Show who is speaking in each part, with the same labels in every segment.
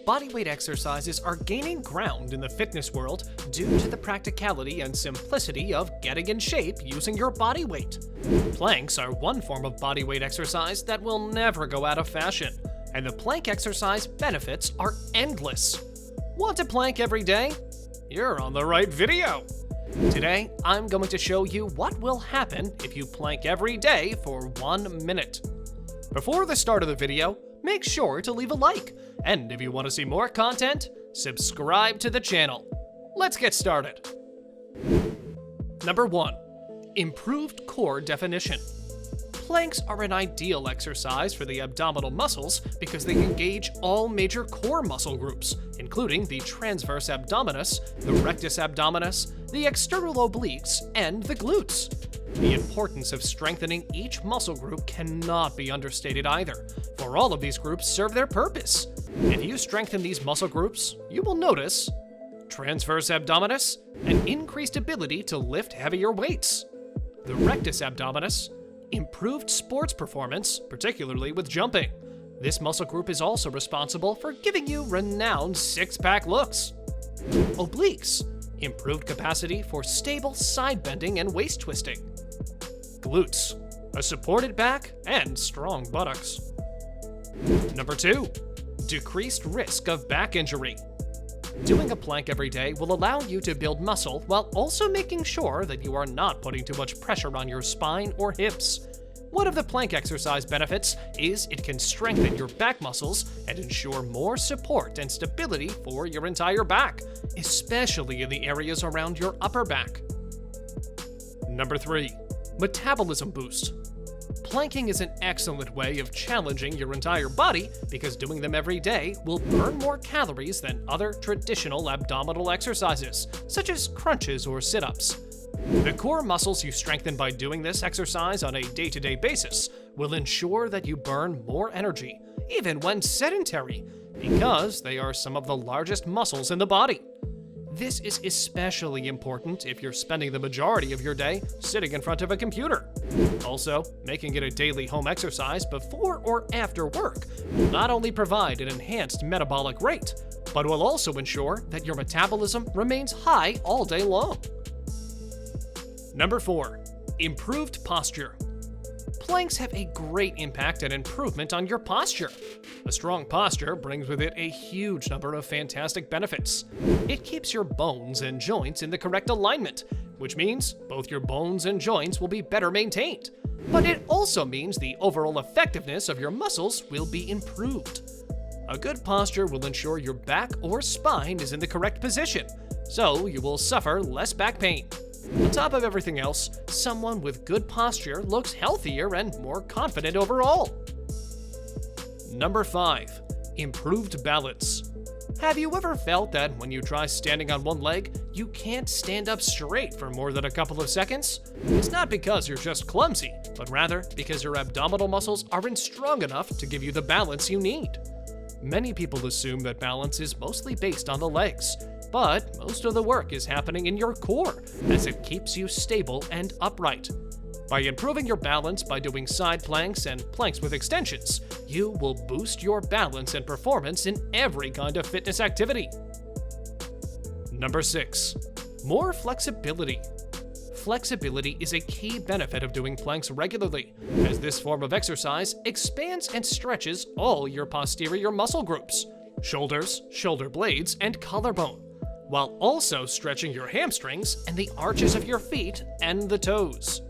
Speaker 1: Bodyweight exercises are gaining ground in the fitness world due to the practicality and simplicity of getting in shape using your body weight. Planks are one form of bodyweight exercise that will never go out of fashion, and the plank exercise benefits are endless. Want to plank every day? You're on the right video! Today, I'm going to show you what will happen if you plank every day for 1 minute. Before the start of the video, make sure to leave a like, and if you want to see more content, subscribe to the channel. Let's get started. Number 1. Improved core definition. Planks are an ideal exercise for the abdominal muscles because they engage all major core muscle groups, including the transverse abdominis, the rectus abdominis, the external obliques, and the glutes. The importance of strengthening each muscle group cannot be understated either, for all of these groups serve their purpose. If you strengthen these muscle groups, you will notice transverse abdominis, an increased ability to lift heavier weights. The rectus abdominis, improved sports performance, particularly with jumping. This muscle group is also responsible for giving you renowned six-pack looks. Obliques, improved capacity for stable side bending and waist twisting. Glutes, a supported back and strong buttocks. Number 2, decreased risk of back injury. Doing a plank every day will allow you to build muscle while also making sure that you are not putting too much pressure on your spine or hips. One of the plank exercise benefits is it can strengthen your back muscles and ensure more support and stability for your entire back, especially in the areas around your upper back. Number 3, metabolism boost. Planking is an excellent way of challenging your entire body because doing them every day will burn more calories than other traditional abdominal exercises, such as crunches or sit-ups. The core muscles you strengthen by doing this exercise on a day-to-day basis will ensure that you burn more energy, even when sedentary, because they are some of the largest muscles in the body. This is especially important if you're spending the majority of your day sitting in front of a computer. Also, making it a daily home exercise before or after work will not only provide an enhanced metabolic rate, but will also ensure that your metabolism remains high all day long. Number 4, improved posture. Planks have a great impact and improvement on your posture. A strong posture brings with it a huge number of fantastic benefits. It keeps your bones and joints in the correct alignment, which means both your bones and joints will be better maintained. But it also means the overall effectiveness of your muscles will be improved. A good posture will ensure your back or spine is in the correct position, so you will suffer less back pain. On top of everything else, someone with good posture looks healthier and more confident overall. Number 5, improved balance. Have you ever felt that when you try standing on one leg, you can't stand up straight for more than a couple of seconds? It's not because you're just clumsy, but rather because your abdominal muscles aren't strong enough to give you the balance you need. Many people assume that balance is mostly based on the legs, but most of the work is happening in your core as it keeps you stable and upright. By improving your balance by doing side planks and planks with extensions, you will boost your balance and performance in every kind of fitness activity. Number 6, more flexibility. Flexibility is a key benefit of doing planks regularly, as this form of exercise expands and stretches all your posterior muscle groups, shoulders, shoulder blades, and collarbone, while also stretching your hamstrings and the arches of your feet and the toes.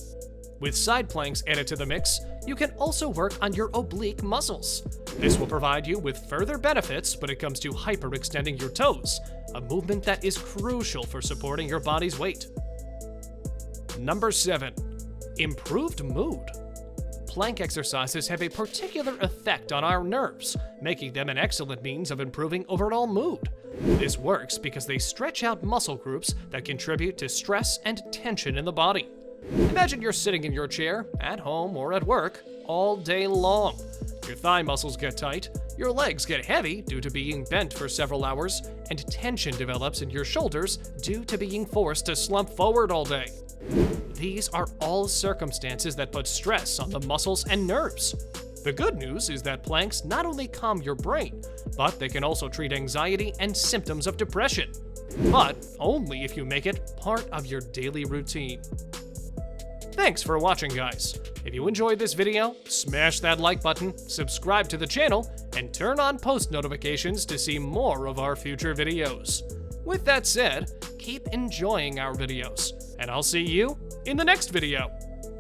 Speaker 1: With side planks added to the mix, you can also work on your oblique muscles. This will provide you with further benefits when it comes to hyperextending your toes, a movement that is crucial for supporting your body's weight. Number 7, improved mood. Plank exercises have a particular effect on our nerves, making them an excellent means of improving overall mood. This works because they stretch out muscle groups that contribute to stress and tension in the body. Imagine you're sitting in your chair, at home or at work, all day long. Your thigh muscles get tight, your legs get heavy due to being bent for several hours, and tension develops in your shoulders due to being forced to slump forward all day. These are all circumstances that put stress on the muscles and nerves. The good news is that planks not only calm your brain, but they can also treat anxiety and symptoms of depression. But only if you make it part of your daily routine. Thanks for watching, guys. If you enjoyed this video, smash that like button, subscribe to the channel, and turn on post notifications to see more of our future videos. With that said, keep enjoying our videos, and I'll see you in the next video.